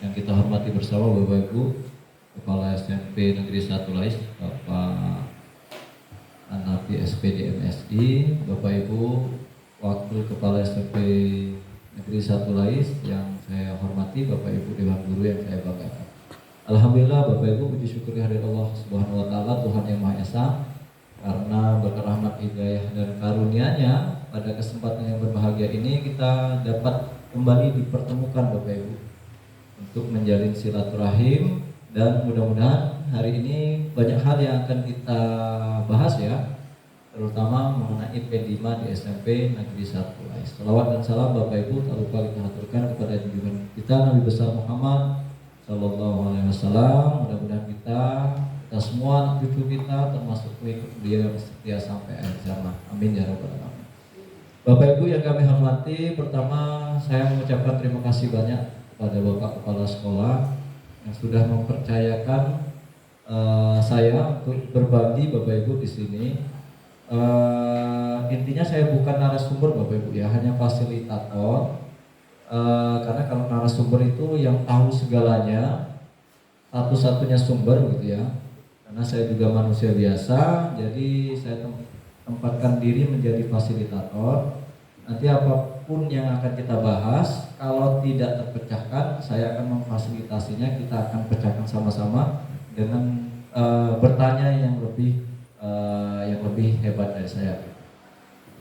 yang kita hormati bersama Bapak Ibu Kepala SMP Negeri 1 Lais, Bapak Anapi SPD MSI, Bapak Ibu Wakil Kepala SMP Negeri 1 Lais yang saya hormati, Bapak Ibu Dewan Guru yang saya banggakan. Alhamdulillah Bapak Ibu, puji syukur kehadirat Allah Subhanahu wa taala, Tuhan yang Maha Esa, karena berkat rahmat hidayah dan karunia-Nya pada kesempatan yang berbahagia ini kita dapat kembali dipertemukan Bapak Ibu untuk menjalin silaturahim, dan mudah-mudahan hari ini banyak hal yang akan kita bahas ya, terutama mengenai P5 di SMP Negeri 1 Lais. Salawat dan salam Bapak Ibu tak lupa kita haturkan kepada junjungan kita Nabi besar Muhammad Sallallahu Alaihi Wasallam. Mudah-mudahan kita semua anak cucu kita termasuk pengikut beliau yang setia sampai akhir zaman. Amin ya rabbal alamin. Bapak Ibu yang kami hormati, pertama saya mengucapkan terima kasih banyak kepada Bapak Kepala Sekolah yang sudah mempercayakan saya untuk berbagi Bapak Ibu di sini. Intinya saya bukan narasumber Bapak Ibu ya, hanya fasilitator. Karena kalau narasumber itu yang tahu segalanya, satu-satunya sumber gitu ya. Karena saya juga manusia biasa, jadi saya tempatkan diri menjadi fasilitator. Nanti apapun yang akan kita bahas, kalau tidak terpecahkan, saya akan memfasilitasinya. Kita akan pecahkan sama-sama dengan bertanya yang lebih hebat dari saya.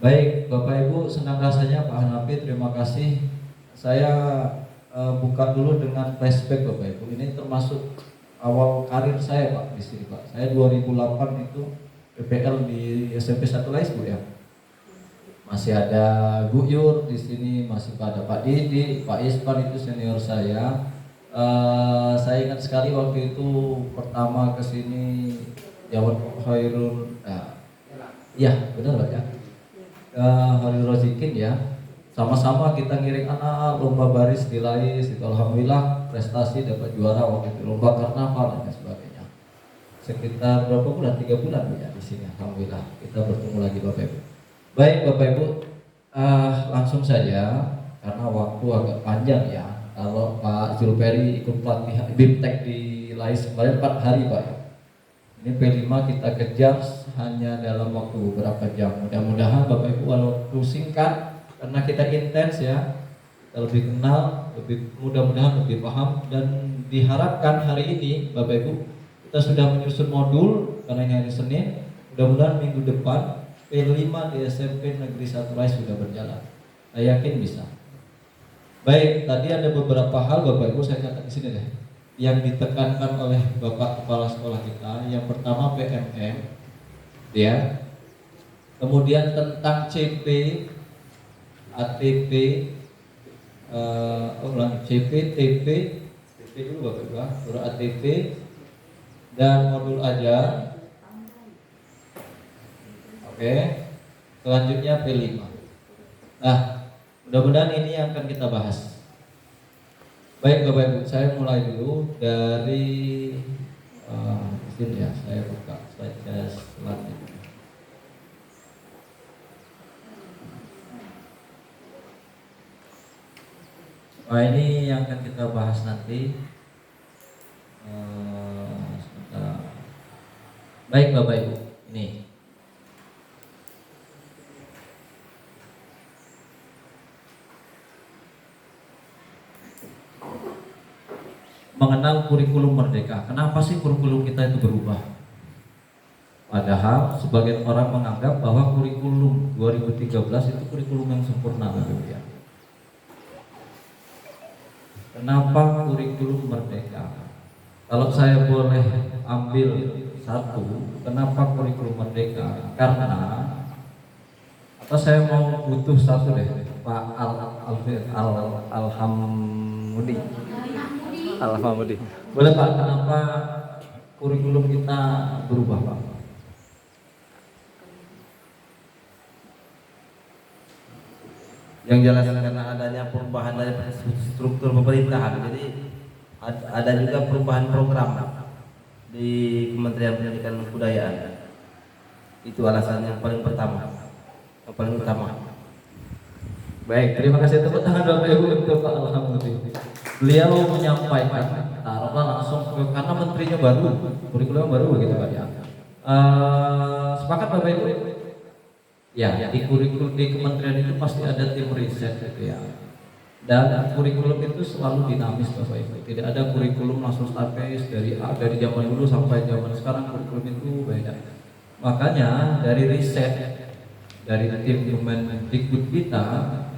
Baik, Bapak Ibu, senang rasanya Pak Hanafi, terima kasih. Saya buka dulu dengan flashback Bapak Ibu. Ini termasuk awal karir saya Pak di sini Pak. Saya 2008 itu PPL di SMP 1 Lais Bu ya. Masih ada Bu Yur di sini, masih ada Pak Didi, Pak Ispan itu senior saya. Saya ingat sekali waktu itu pertama ke sini Jawan Khairul, ya benar Pak ya. Khairul Rozikin ya. Sama-sama kita ngiring anak lomba baris di Lais itu, alhamdulillah prestasi dapat juara waktu itu, lomba karnaval dan sebagainya. Sekitar berapa bulan? 3 bulan ya di sini, alhamdulillah kita bertemu lagi Bapak Ibu. Baik Bapak Ibu, langsung saja karena waktu agak panjang ya. Kalau Pak Zulperi ikut pelatihan BIMTEK di Lais kemarin 4 hari Pak ya. Ini P5 kita kejar hanya dalam waktu beberapa jam. Mudah-mudahan Bapak Ibu walaupun singkat, karena kita intens ya, kita lebih kenal, mudah-mudahan lebih paham, dan diharapkan hari ini Bapak Ibu kita sudah menyusun modul karena ini hari Senin. Mudah-mudahan minggu depan P5 di SMP Negeri 1 Lais sudah berjalan. Saya yakin bisa. Baik, tadi ada beberapa hal Bapak Ibu saya catat di sini deh, yang ditekankan oleh Bapak Kepala Sekolah kita. Yang pertama PMM, ya. Kemudian tentang CP, ATP, CP, TP dulu Bapak Ibu, baru ATP dan modul ajar. Oke, selanjutnya P5. Nah, mudah-mudahan ini yang akan kita bahas. Baik Bapak Ibu, saya mulai dulu dari sini ya, saya buka saja selanjutnya. Nah, ini yang akan kita bahas nanti. Baik Bapak Ibu, ini mengenal kurikulum merdeka. Kenapa sih kurikulum kita itu berubah? Padahal sebagian orang menganggap bahwa kurikulum 2013 itu kurikulum yang sempurna Bapak Ibu ya. Kenapa kurikulum merdeka? Kalau saya boleh ambil satu, kenapa kurikulum merdeka? Karena atau saya mau butuh satu deh, Pak Alhamudi. Boleh Pak, kenapa kurikulum kita berubah Pak? Yang jelas karena adanya perubahan dari struktur pemerintahan, jadi ada juga perubahan program di Kementerian Pendidikan dan Kebudayaan. Itu alasan yang paling utama. Baik, terima kasih tepuk tangan Bapak Ibu untuk Pak Alhamdulillah. beliau menyampaikan, taruhlah langsung karena menterinya baru, kurikulum baru gitu Pak ya. Sepakat Bapak Ibu? Ya, di kurikulum di kementerian itu pasti ada tim riset gitu ya. Dan kurikulum itu selalu dinamis Bapak Ibu. Tidak ada kurikulum langsung start case dari zaman dulu sampai zaman sekarang, kurikulum itu beda. Makanya dari riset dari tim Kemendikbud kita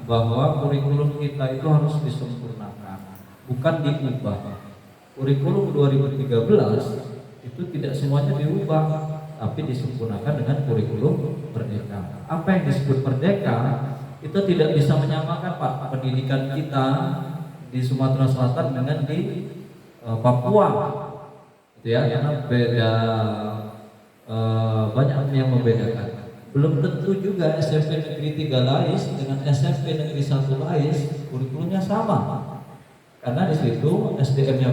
bahwa kurikulum kita itu harus disempurnakan, bukan diubah. Kurikulum 2013 itu tidak semuanya diubah, tapi disempurnakan dengan kurikulum Merdeka. Apa yang disebut Merdeka itu tidak bisa menyamakan Pak pendidikan kita di Sumatera Selatan dengan di Papua, gitu ya, karena beda, banyak yang membedakan. Belum tentu juga SMP Negeri 3 Lais dengan SMP Negeri 1 Lais kurikulumnya sama, karena di situ SDM-nya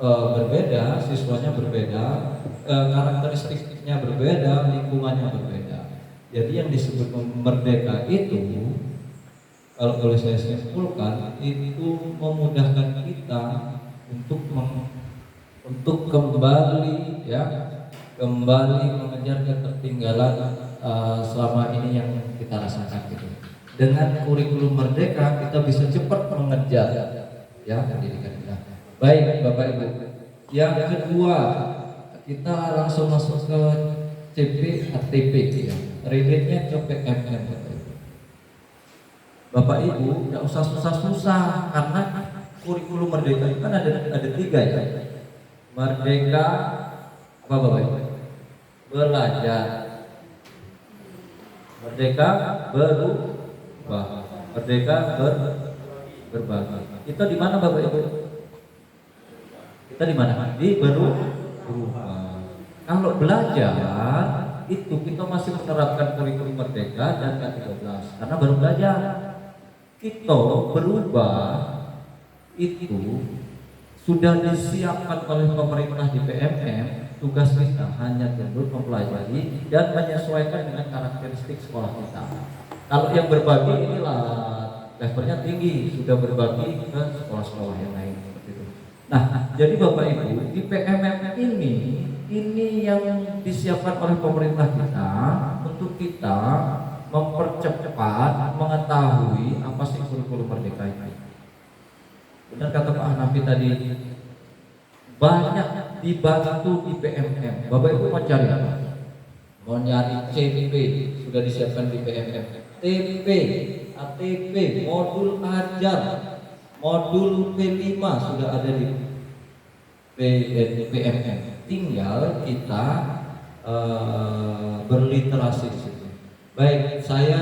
berbeda, siswanya berbeda, karakteristiknya berbeda, lingkungannya berbeda. Jadi yang disebut merdeka itu, kalau boleh saya simpulkan, itu memudahkan kita untuk kembali ya, kembali mengejar ketertinggalan selama ini yang kita rasakan gitu. Dengan kurikulum Merdeka kita bisa cepat mengejar ya pendidikan kita. Baik Bapak Ibu. Yang kedua, kita langsung masuk ke CP ATP ya. Relatenya ke PMM Bapak Ibu. Bapak Ibu tidak usah susah-susah karena kurikulum Merdeka itu kan ada 3 ya. Merdeka apa Bapak Ibu? Belajar. Merdeka berubah. Merdeka berbagi. Kita di mana Bapak Ibu? Kita di mana? Di berubah. Kalau belajar itu kita masih menerapkan kurikulum Merdeka dan K13 karena baru belajar. Kita berubah itu sudah disiapkan oleh pemerintah di PMM. Tugas kita hanya tinggal mempelajari dan menyesuaikan dengan karakteristik sekolah kita. Kalau yang berbagi inilah levelnya tinggi, sudah berbagi ke sekolah-sekolah yang lain seperti itu. Nah, jadi Bapak Ibu di PMM ini yang disiapkan oleh pemerintah kita untuk kita mempercepat mengetahui apa sih kurikulum Merdeka ini. Benar kata Pak Hanafi tadi, banyak dibantu di PMM. Bapak Ibu mau cari apa? Mau nyari CP sudah disiapkan di PMM. TP, ATP, modul ajar, modul P5 sudah ada di PMM. Tinggal kita berliterasi di situ. Baik, saya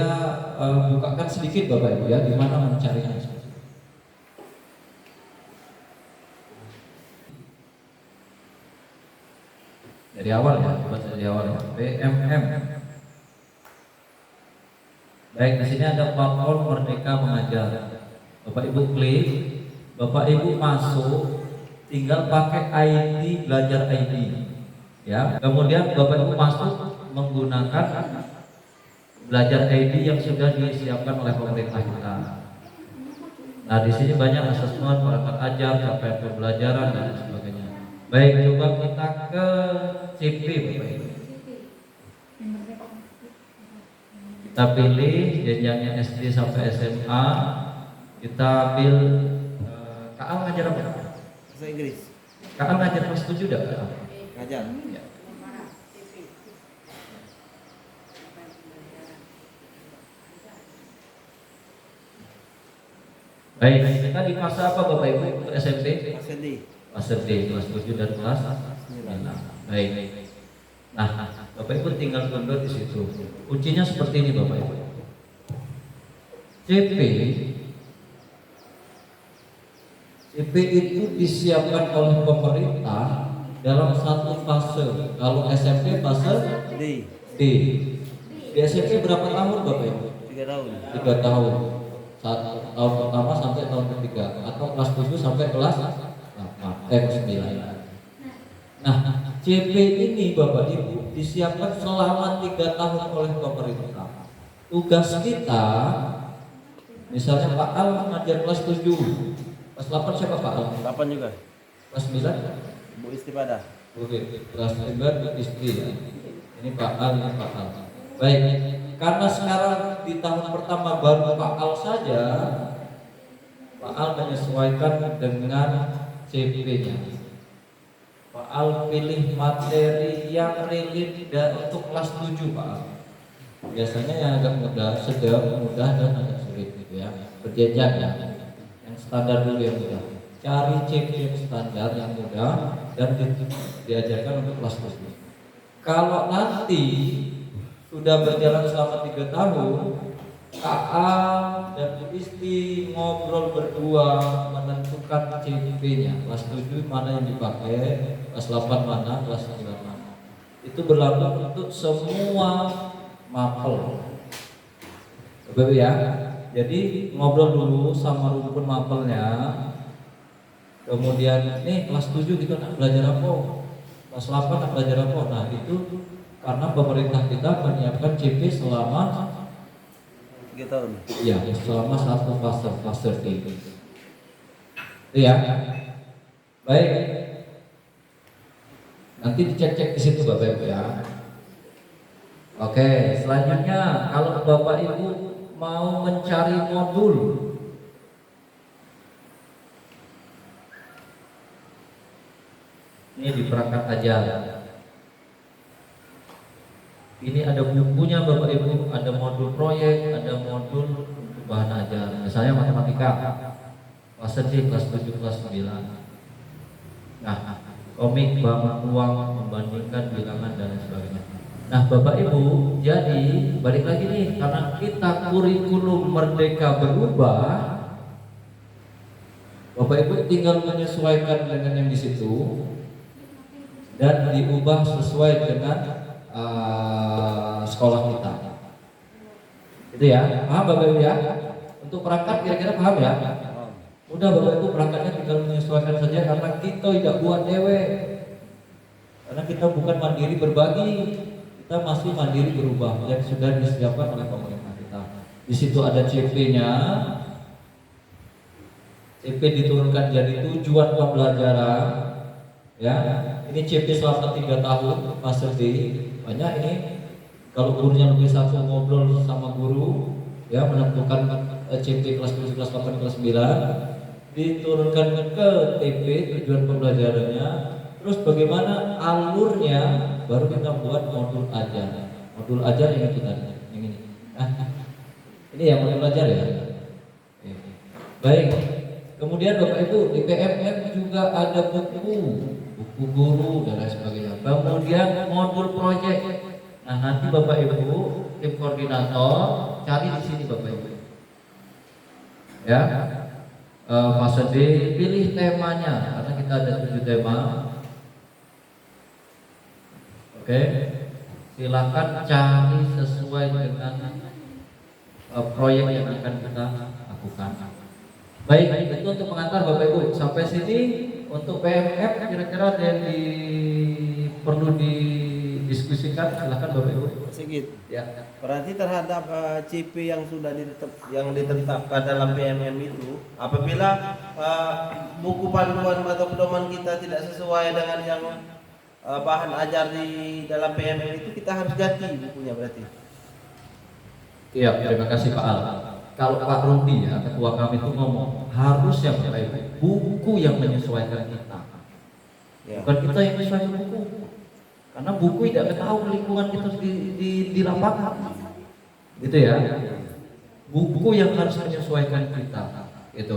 bukakan sedikit Bapak Ibu ya, di mana mencarinya. Dari awal ya, dari awal ya. PMM. Baik, di sini ada platform Merdeka Mengajar. Bapak Ibu klik, Bapak Ibu masuk, tinggal pakai ID belajar ID. Ya, kemudian Bapak Ibu masuk menggunakan belajar ID yang sudah disiapkan oleh pemerintah kita. Nah, di sini banyak asesmen, perangkat ajar, capaian pembelajaran dan sebagainya. Baik, coba kita ke CP Bapak Ibu. Kita pilih jenjangnya SD sampai SMA. Kita ambil KA ngajar apa? Bahasa Inggris. KA ngajar kelas 7 enggak? Ngajar. Ya. Baik, kita di fase apa Bapak Ibu untuk SMP? Fase D. Fase D, kelas 7 dan kelas 9. Baik. Nah, Bapak Ibu tinggal download di situ. Kuncinya seperti ini Bapak Ibu. CP itu disiapkan oleh pemerintah dalam satu fase. Kalau SMP fase D. Di SMP berapa tahun Bapak Ibu? 3 tahun. 3 tahun. Tahun pertama sampai tahun ketiga, atau kelas 7 sampai kelas 9. Nah, CP ini Bapak Ibu disiapkan selama 3 tahun oleh pemerintah. Tugas kita, misalnya Pak Al ngajar kelas 7, Kelas 8 siapa Pak Al? 8 juga. Kelas 9? Bu Istipada. Oke, kelas 9 istri ya. Ini Pak Al, ini Pak Al. Baik, karena sekarang di tahun pertama baru Pak Al saja, Pak Al menyesuaikan dengan CP-nya. Pak Al pilih materi yang relate untuk kelas 7 Pak Al. Biasanya yang agak mudah, sedang, mudah, dan agak sulit gitu ya. Berjenjang ya. Yang standar dulu yang mudah. Cari CP yang standar yang mudah dan diajarkan untuk kelas 7. Kalau nanti sudah berjalan selama 3 tahun, KA dan Bu Isti ngobrol berdua menentukan CP-nya. Kelas 7 mana yang dipakai, kelas 8 mana, kelas 9 mana. Itu berlaku untuk semua mapel. Bapak ya. Jadi ngobrol dulu sama rumpun mapelnya. Kemudian nih kelas 7 gitu nak belajar apa? Kelas 8 nak belajar apa? Nah, itu karena pemerintah kita menyiapkan CP selama 3 tahun. iya, selama satu fase T. Itu ya. Baik. Nanti dicek-cek di situ Bapak Ibu ya. Oke, selanjutnya kalau Bapak Ibu mau mencari modul, ini di perangkat ajar. Ini ada bukunya Bapak Ibu, ada modul proyek, ada modul untuk bahan ajar. Misalnya matematika, kelas D, kelas 7, kelas 9. Nah, komik, bank uang, membandingkan bilangan dan lain sebagainya. Nah, Bapak Ibu, jadi balik lagi nih, karena kita kurikulum merdeka berubah, Bapak Ibu tinggal menyesuaikan dengan yang di situ dan diubah sesuai dengan sekolah kita. Itu ya, paham Bapak Ibu ya? Untuk perangkat kira-kira paham ya? Udah Bapak Ibu, perangkatnya tinggal menyesuaikan saja karena kita tidak buat dewe. Karena kita bukan mandiri berbagi, kita masih mandiri berubah yang sudah disiapkan oleh pemerintah kita. Di situ ada CP-nya. CP diturunkan jadi tujuan pembelajaran. Ya, ini CP selama 3 tahun fase D. Banyak ini. Kalau gurunya lebih satu ngobrol sama guru, ya menentukan CP kelas 7, kelas 8, kelas 9, diturunkan ke TP tujuan pembelajarannya. Terus bagaimana alurnya, baru kita buat modul ajar. Modul ajar yang itu tadi, yang ini. Ini yang modul ajar ya. Baik. Kemudian Bapak Ibu di PMM juga ada buku guru dan lain sebagainya. Kemudian modul proyek. Nah, nanti Bapak Ibu tim koordinator cari di sini Bapak Ibu. Ya. Fase D, pilih temanya karena kita ada 7 tema. Oke. Silakan cari sesuai dengan proyek yang akan kita lakukan. Baik, itu untuk pengantar Bapak Ibu. Sampai sini untuk PMF kira-kira ada yang perlu didiskusikan, silakan Bapak Ibu. Sigit. Ya. Berarti terhadap CP yang sudah ditetapkan dalam PMM itu, apabila buku panduan atau pedoman kita tidak sesuai dengan yang bahan ajar di dalam PMM itu, kita harus ganti bukunya berarti. Iya, terima kasih Pak Al. Kalau Pak Rudi ya, ketua kami itu ngomong harus yang Bapak buku yang menyesuaikan kita, bukan kita yang menyesuaikan buku. Karena buku tidak tahu lingkungan kita di lapangan, gitu ya. Buku yang harus menyesuaikan kita, itu.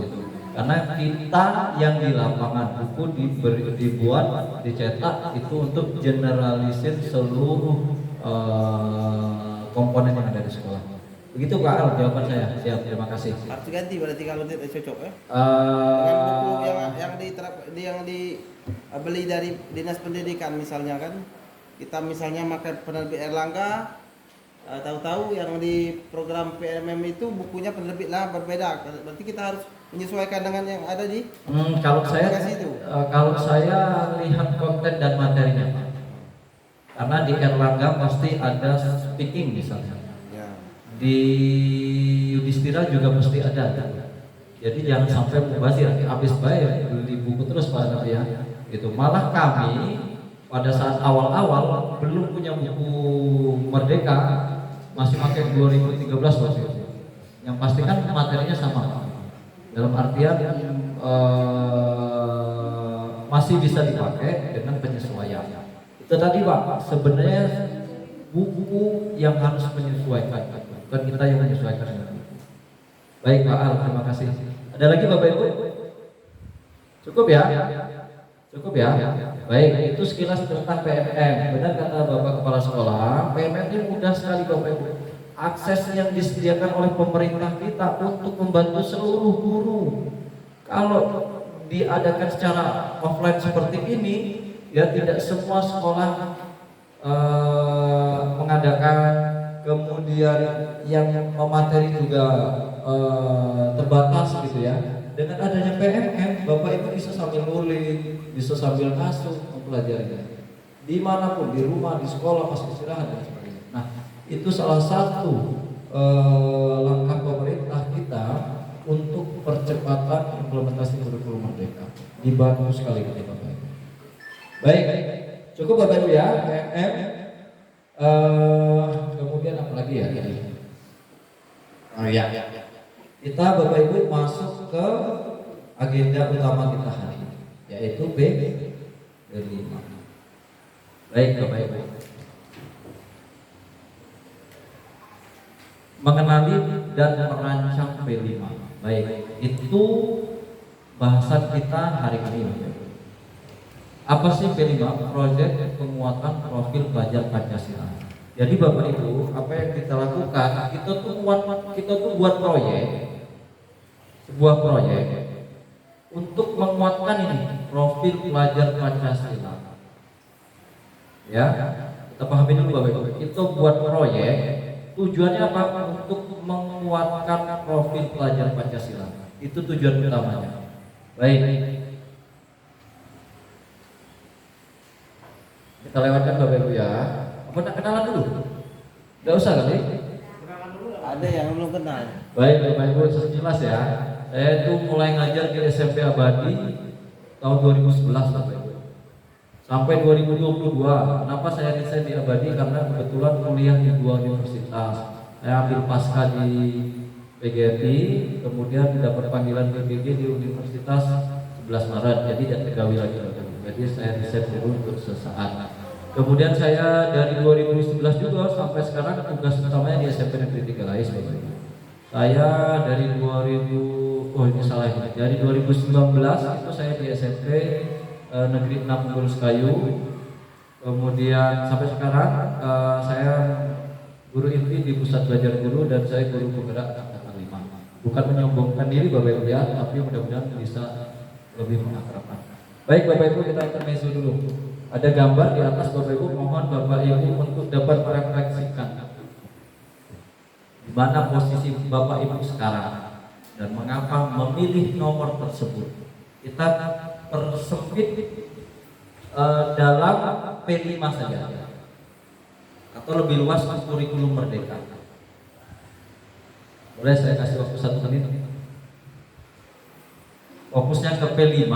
Karena kita yang di lapangan, buku dibuat, dicetak itu untuk generalisir seluruh komponen yang ada di sekolah. Begitu Pak Al, jawaban saya. Siap, terima kasih. Harus ganti berarti kalau tidak cocok ya. Dengan buku yang dibeli dari dinas pendidikan misalnya kan, kita misalnya makan penerbit Erlangga, tahu-tahu yang di program PMM itu bukunya penerbit lah berbeda. Berarti kita harus menyesuaikan dengan yang ada di kalau saya lihat konten dan materinya, karena di Erlangga pasti ada speaking misalnya. Di Yudhistira juga pasti ada. Jadi jangan sampai mubazir, habis baik beli buku terus Pak Nabi ya. Itu malah kami pada saat awal-awal belum punya buku Merdeka, masih pakai 2013 waktu itu. Yang pasti kan materinya sama dalam artian masih bisa dipakai dengan penyesuaian. Itu tadi Pak, sebenarnya buku yang harus menyesuaikan, bukan kita yang menyesuaikan dengan buku. Baik Pak Al, terima kasih. Ada lagi Bapak Ibu? Cukup ya? Cukup ya? Baik, itu sekilas tentang PMM. Benar kata Bapak Kepala Sekolah, PMM ini mudah sekali Bapak Ibu. Akses yang disediakan oleh pemerintah kita untuk membantu seluruh guru. Kalau diadakan secara offline seperti ini, ya tidak semua sekolah mengadakan, kemudian yang memateri juga terbatas gitu ya. Dengan adanya PMM, Bapak Ibu bisa sambil ngulik, bisa sambil ngasuh, mempelajari dimanapun, di rumah, di sekolah, pas istirahat dan sebagainya. Nah, itu salah satu langkah pemerintah kita untuk percepatan implementasi kurikulum Merdeka. Dibantu sekali kita Bapak Ibu. Baik, cukup Bapak Ibu ya, PMM. Kemudian apa lagi ya? Oh ya. Kita Bapak Ibu masuk ke agenda utama kita hari ini, yaitu B5. Baik Bapak Ibu. Mengenali dan merancang P5. Baik, itu bahasan kita hari ini. Apa sih P5? Proyek penguatan profil pelajar Pancasila. Jadi Bapak Ibu, apa yang kita lakukan? Kita tuh buat proyek, sebuah proyek untuk menguatkan ini profil pelajar Pancasila. Ya, kita pahami dulu Bapak Ibu. Kita buat proyek, tujuannya apa? Untuk menguatkan profil pelajar Pancasila. Itu tujuan utamanya. Baik. Kita lewatkan Bapak Ibu ya. Apa nak kenalan dulu? Enggak usah kali. Kenalan dulu. Ada yang belum kenal. Baik Bapak Ibu, jelas ya. Saya itu mulai ngajar di SMP Abadi tahun 2011 Bapak Ibu. Sampai 2022. Kenapa saya desain di Abadi? Karena kebetulan kuliah di dua universitas. Saya ambil pasca di PGRI, kemudian dapat panggilan PBG di Universitas 11 Maret. Jadi tidak tegawi lagi. Jadi saya desain dulu untuk sesaat. Kemudian saya dari 2011 juga sampai sekarang tugas utamanya di SMP Negeri 3 Lais. Saya dari 2019 itu saya di SMP Negeri 6 Punggulus Kayu. Kemudian sampai sekarang saya guru inti di Pusat Belajar Guru dan saya guru penggerak angkatan 5. Bukan menyombongkan diri Bapak Ibu ya, tapi mudah-mudahan bisa lebih mengakrabkan. Baik Bapak Ibu, kita intermezzo dulu. Ada gambar di atas Bapak Ibu, mohon Bapak Ibu untuk dapat merefleksikan di mana posisi Bapak Ibu sekarang dan mengapa memilih nomor tersebut. Kita persempit dalam P5 saja atau lebih luas kurikulum Merdeka. Boleh saya kasih waktu 1 menit? Fokusnya ke P5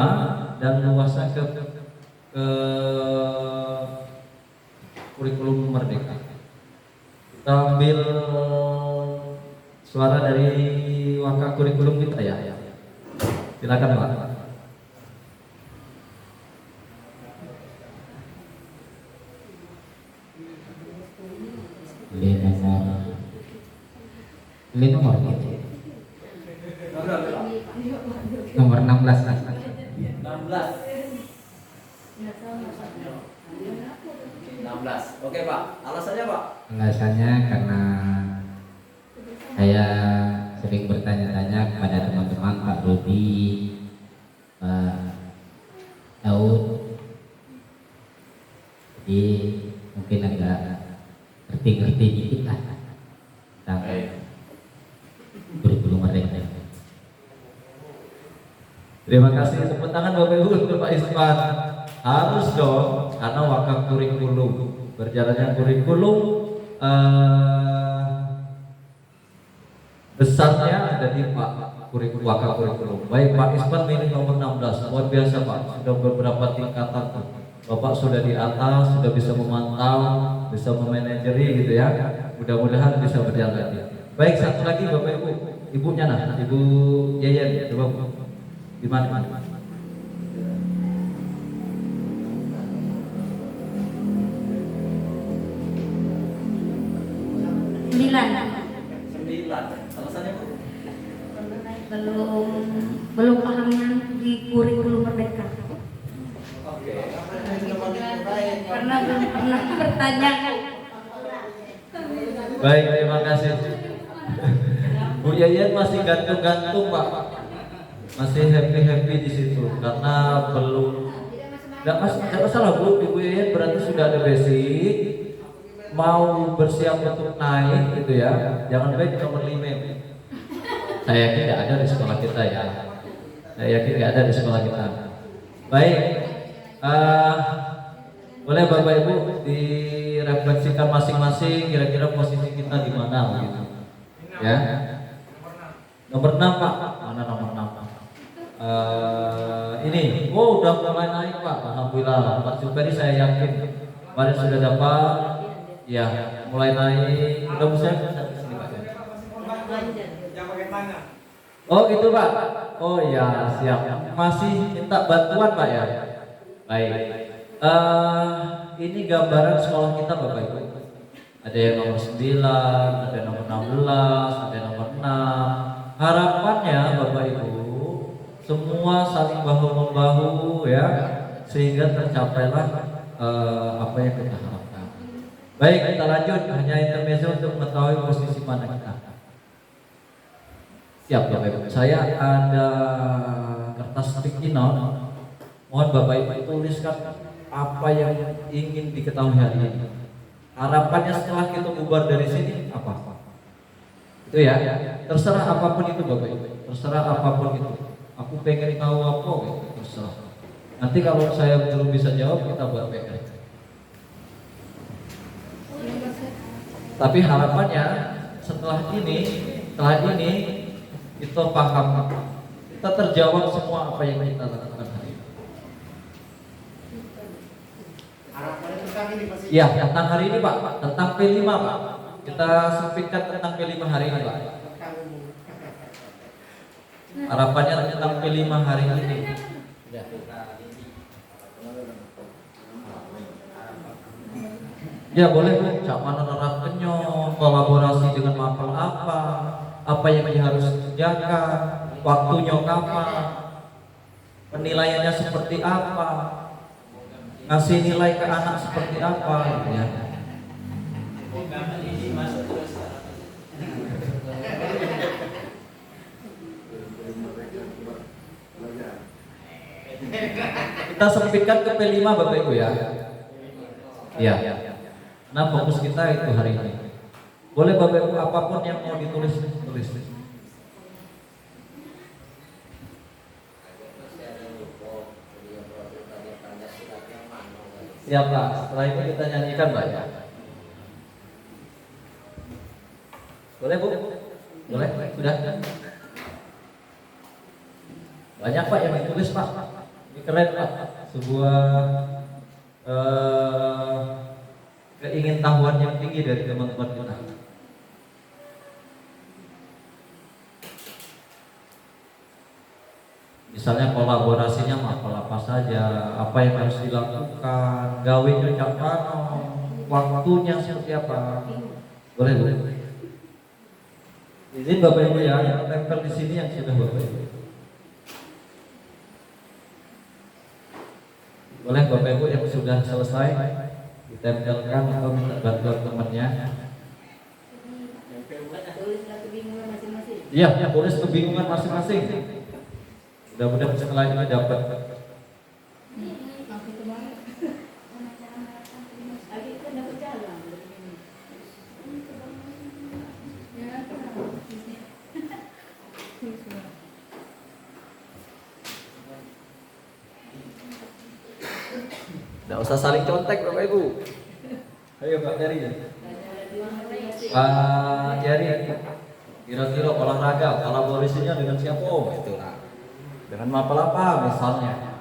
dan luasnya ke kurikulum Merdeka. Kita ambil suara dari wakil kurikulum kita ya. Silakan Pak. Ini nomor nomor 16 16. Oke Pak, alasannya Pak? Alasannya karena saya sering bertanya-tanya kepada teman-teman Pak Rudi, Pak Daud, jadi mungkin agak ngerti-ngerti dikit lah tentang kurikulum Merdeka. Terima kasih, tepuk tangan Bapak Ibu untuk Pak Isman. Harus dong, karena wakaf kurikulum, berjalannya kurikulum besarnya ada di Pak kurikulum. Baik, Pak Ispan milih nomor 16. Luar biasa Pak, sudah beberapa tingkatan tuh. Bapak sudah di atas, sudah bisa memantau, bisa memanajeri gitu ya. Mudah-mudahan bisa berjalan. Baik, satu lagi Bapak Ibu, ibunya nah, Ibu Yeyen, coba Bu. Di mana? Sembilan. 9. Alasannya Bu? Belum pahamnya di kurikulum merdeka. Oke. Karena belum pernah bertanya. Baik, terima kasih. Bu Yayan masih gantung-gantung Pak, masih happy di situ karena belum. Nggak masalah Bu, Ibu Yayan berarti sudah ada basic, mau bersiap untuk naik gitu ya. Jangan baik nomor 5. Saya yakin nggak ada di sekolah kita ya. Saya yakin nggak ada di sekolah kita. Baik, boleh Bapak Ibu direfleksikan masing-masing kira-kira posisi kita di mana gitu. Ya. Nomor 6 Pak. Mana nomor 6 Pak? Ini, udah mulai naik Pak. Alhamdulillah. Pak Superi saya yakin kemarin sudah dapat. Ya, mulai naik. Udah bisa sini Pak. Oh gitu Pak. Oh ya siap. Masih minta bantuan Pak ya. Baik. Ini gambaran sekolah kita Bapak Ibu. Ada yang nomor 9, ada nomor 16, ada nomor 6. Harapannya Bapak Ibu semua saling bahu membahu ya, sehingga tercapailah apa yang kita harapkan. Baik, kita lanjut. Hanya intermezzo untuk mengetahui posisi mana kita. Siap Bapak Ibu. Saya ada kertas sticky note. Mohon Bapak Ibu tuliskan apa yang ingin diketahui hari ini. Harapannya setelah kita bubar dari sini apa? Itu ya. Terserah apapun itu Bapak Ibu. Terserah apapun itu. Aku pengen tahu apa gitu. Terserah. Nanti kalau saya belum bisa jawab kita buat PR. Tapi harapannya setelah ini kita paham, kita terjawab semua apa yang kita lakukan hari ini. Harapannya tentang ini Pak. Ya, tentang hari ini Pak, tentang P5 Pak. Kita sempitkan tentang P5 hari ini Pak. Harapannya tentang P5 hari ini. Ya boleh Bu, cak mana nerapkannya, kolaborasi dengan mapel apa yang harus dikerjakan, waktunya kapan, penilaiannya seperti apa, ngasih nilai ke anak seperti apa gitu ya. Kita sempitkan ke P5 Bapak Ibu ya. Iya. Nah fokus kita itu hari ini. Boleh Bapak Ibu apapun yang mau ditulis, tulis. Siap Pak, setelah itu kita nyanyikan Pak ya. Boleh Bu? Boleh? Sudah? Banyak Pak yang ditulis Pak. Ini keren Pak. Sebuah keingintahuan yang tinggi dari teman-teman kita. Misalnya kolaborasinya apa saja, apa yang harus dilakukan, gawe nyocak pano, waktunya seperti apa. Boleh. Izin Bapak Ibu ya, yang tempel di sini yang sudah Bapak Ibu. Boleh Bapak Ibu yang sudah selesai ditempelkan atau minta bantuan temannya. Iya, tulis kebingungan masing-masing. Mudah-mudahan setelah ini dapat. Nggak usah saling contek Bapak Ibu. Ayo Pak Jari. Pak Jari. Kira-kira olahraga kolaborasinya dengan siapa? Itu nah. Dengan mapel apa misalnya?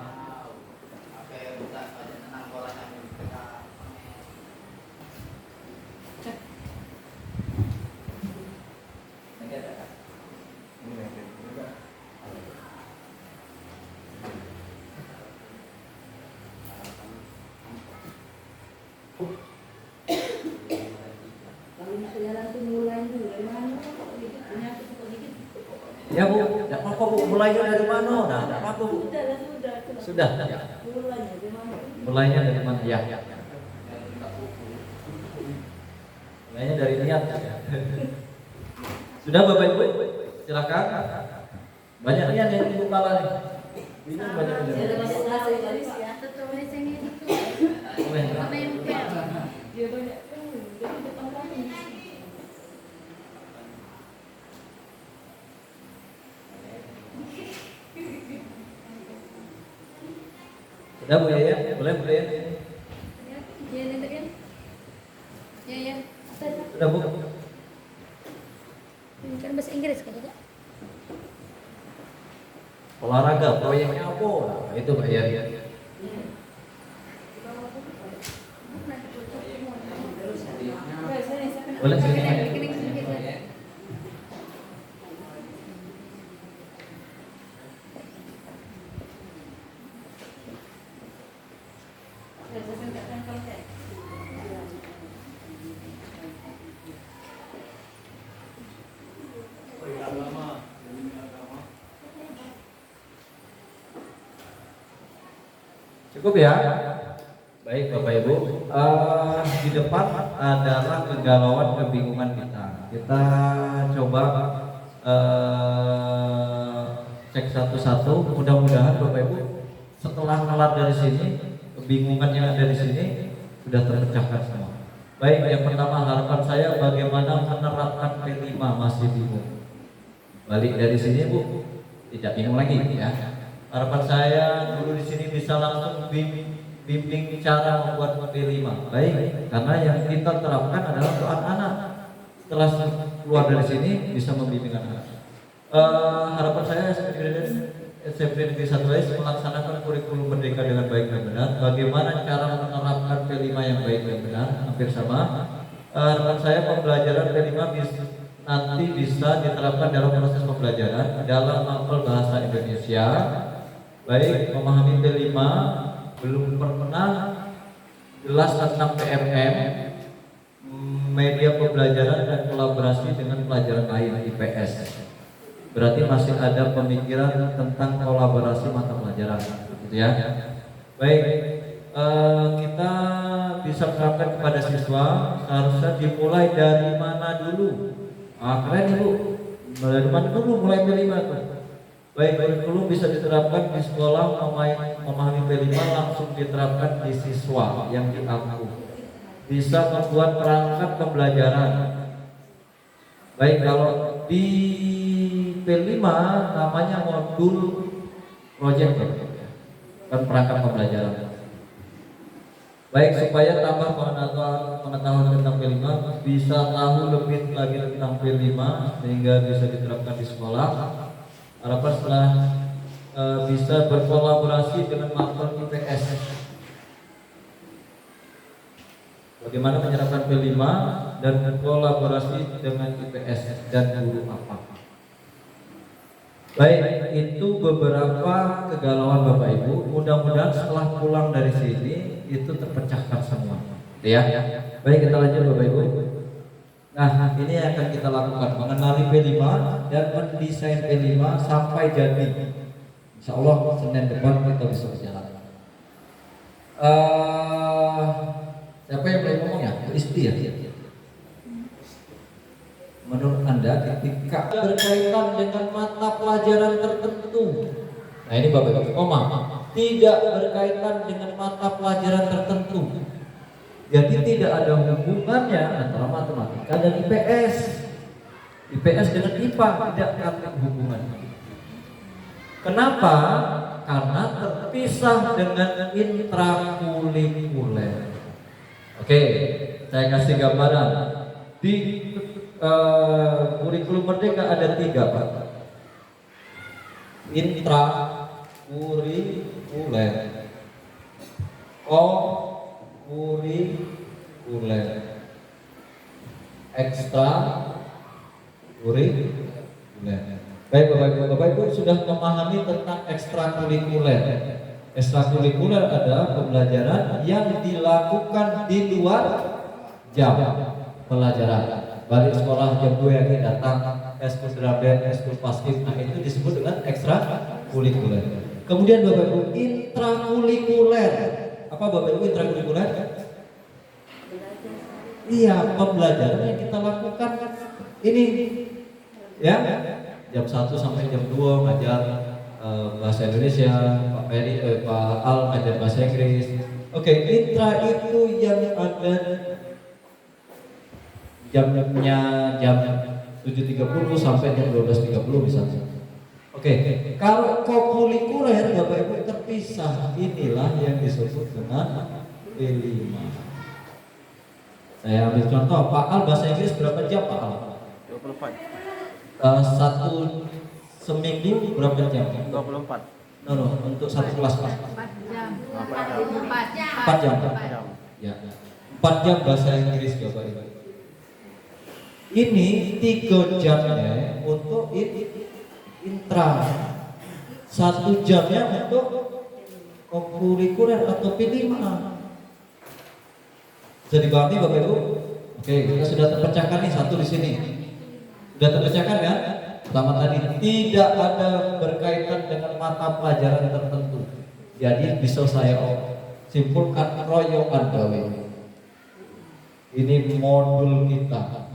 Kalau misalnya nanti mulai dari mana? Punya sedikit. Ya Bu, tidak apa-apa Bu, mulainya dari mana? Nah, tidak apa-apa Bu. Sudah. Ya. Mulainya dari mana? Mulainya dari mana? Ya. Mulainya dari niat. Ya. Sudah Bapak Ibu, silakan. Banyak niat yang di kepala nih. Ini banyak Ada niat. banyak bahasa Indonesia. Boleh. Dia banyak kan jadi depan kami. Sudah Bu ya? Boleh Bu ya? Ya, nanti kan. Ya. Sudah Bu. Ini kan bahasa Inggris kan ya? Olahraga, proyeknya apa? Nah, itu Pak ya. Boleh sini. Cukup ya. Baik Bapak Ibu, di depan adalah kegalauan kebingungan kita. Kita coba cek satu-satu. Mudah-mudahan Bapak Ibu setelah kelar dari sini, kebingungan yang ada di sini sudah terpecahkan semua. Baik, yang pertama harapan saya bagaimana menerapkan P5 masih bingung. Balik dari sini Bu, tidak bingung lagi ya. Harapan saya dulu di sini bisa langsung bimbing cara membuat P5. Baik, karena yang kita terapkan adalah untuk anak-anak. Setelah keluar dari sini bisa membimbing anak. Harapan saya SMP Negeri 1 melaksanakan kurikulum merdeka dengan baik dan benar. Bagaimana cara menerapkan P5 yang baik dan benar? Hampir sama. Harapan saya pembelajaran P5 nanti bisa diterapkan dalam proses pembelajaran dalam mapel bahasa Indonesia. Baik, memahami P5, belum pernah jelas tentang PMM, media pembelajaran dan kolaborasi dengan pelajaran lain IPS. Berarti masih ada pemikiran tentang kolaborasi mata pelajaran, gitu ya. Baik, kita bisa menerapkan kepada siswa. Seharusnya dimulai dari mana dulu? Keren Bu. Dari mana dulu mulai P5 tuh? Baik, kurikulum bisa diterapkan di sekolah, memahami P5 langsung diterapkan di siswa yang diaku. Bisa membuat perangkat pembelajaran. Baik, kalau di P5 namanya modul project dan perangkat pembelajaran. Baik, supaya tambah pengetahuan tentang P5, bisa tahu lebih lagi tentang P5 sehingga bisa diterapkan di sekolah. Harapan setelah bisa berkolaborasi dengan mapel IPS. Bagaimana menerapkan P5 dan berkolaborasi dengan IPS dan guru apa? Baik, itu beberapa kegalauan Bapak Ibu. Mudah-mudahan setelah pulang dari sini itu terpecahkan semua. Ya. Baik, kita lanjut Bapak Ibu. Nah, ini yang akan kita lakukan, mengenali P5 dan mendesain P5 sampai jadi. Insya Allah Senin depan kita bisa berjalan. Siapa yang boleh ngomong ya? Isti ya. Menurut Anda ketika berkaitan dengan mata pelajaran tertentu, nah ini Bapak Ibu, tidak berkaitan dengan mata pelajaran tertentu. Jadi tidak ada hubungannya antara matematika dan IPS. IPS dengan IPA tidak ada hubungan. Kenapa? Karena terpisah dengan intrakurikuler. Oke, saya kasih gambaran. Di kurikulum merdeka ada 3 Pak. Intra kurikuler, kurikuler, ekstra kurikuler. Baik Bapak Ibu sudah memahami tentang ekstrakurikuler. Ekstrakurikuler adalah pembelajaran yang dilakukan di luar jam pelajaran. Balik sekolah jam 2 yang datang, eskul draben, eskul paskib, nah itu disebut dengan ekstrakurikuler. Kemudian Bapak Ibu intrakurikuler. Apa Bapak Ibu intrakurikuler? Iya, pembelajaran yang kita lakukan ini ya. Jam 1 sampai jam 2 ngajar bahasa Indonesia, Pak Al ngajar bahasa Inggris. Oke, intra itu yang ada jamnya jam 7.30 sampai jam 12.30 misalnya. Oke, kalau kokurikuler Bapak Ibu terpisah, inilah yang disebut dengan P5. Saya ambil contoh, Pak Al bahasa Inggris berapa jam Pak Al? 24. Satu seminggu berapa jam? 24. No, untuk satu kelas Pak. 4 jam. 4 jam. Ya. 4 jam bahasa Inggris Bapak Ibu. Ini 3 jamnya untuk intra, 1 jamnya untuk kokurikuler atau P5. Bisa dipahami Bapak Ibu? Oke, kita sudah terpecahkan nih satu di sini. Sudah terpecahkan kan? Pertama tadi tidak ada berkaitan dengan mata pelajaran tertentu. Jadi bisa saya simpulkan royokan gawe. Ini modul kita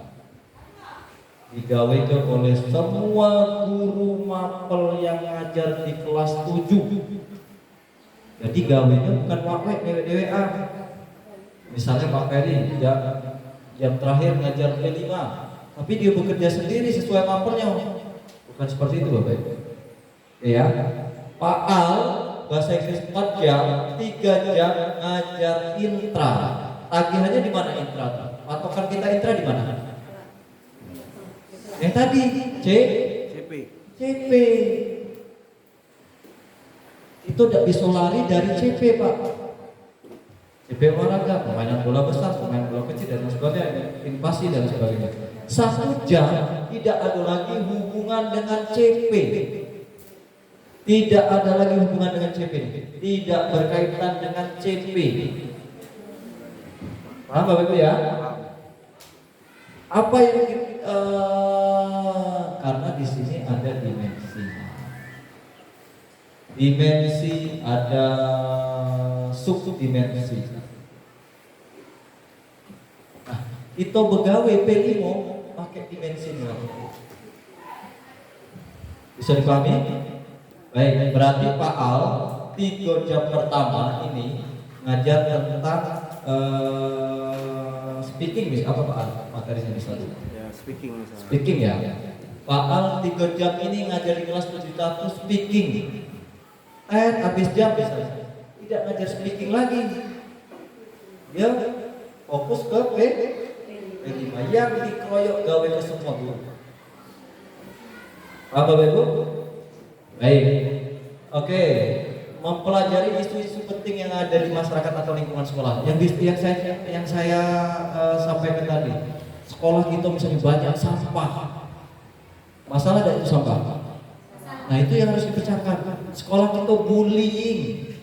digawekan oleh semua guru mapel yang ngajar di kelas 7. Jadi gawenya bukan wakwek dewe-dewean. Misalnya Pak Ferry yang terakhir ngajar P5, tapi dia bekerja sendiri sesuai mapelnya. Bukan seperti itu Bapak Ibu. Ya. Pak Al bahasa Inggris 4 jam, 3 jam ngajar intra. Tagihannya di mana intra? Patokan kita intra di mana? Yang tadi CP. Itu tidak bisa lari dari CP Pak. CP olahraga, permainan bola besar, permainan bola kecil dan sebagainya, invasi dan sebagainya. 1 jam tidak ada lagi hubungan dengan CP. Tidak ada lagi hubungan dengan CP. Tidak berkaitan dengan CP. Paham Bapak Ibu ya? Apa yang karena di sini ada dimensi. Dimensi ada subdimensi. Nah, itu begawe P5 pakai dimensi nilai. Bisa dipahami? Baik, berarti Pak Al 3 jam pertama ini ngajar tentang speaking apa Pak Al? Materinya misalnya. Ya, speaking misalnya. Speaking ya. Pak Al 3 jam ini ngajar di kelas 7 speaking. Habis jam misalnya. Tidak ngajar speaking lagi. Dia fokus ke P5 yang dikeroyok gawe ke semua guru. Apa Bapak Ibu? Baik. Oke. Mempelajari isu-isu penting yang ada di masyarakat atau lingkungan sekolah. Yang saya sampaikan tadi. Sekolah kita misalnya banyak sampah. Masalah dari itu sampah. Nah, itu yang harus dipecahkan. Sekolah kita bullying.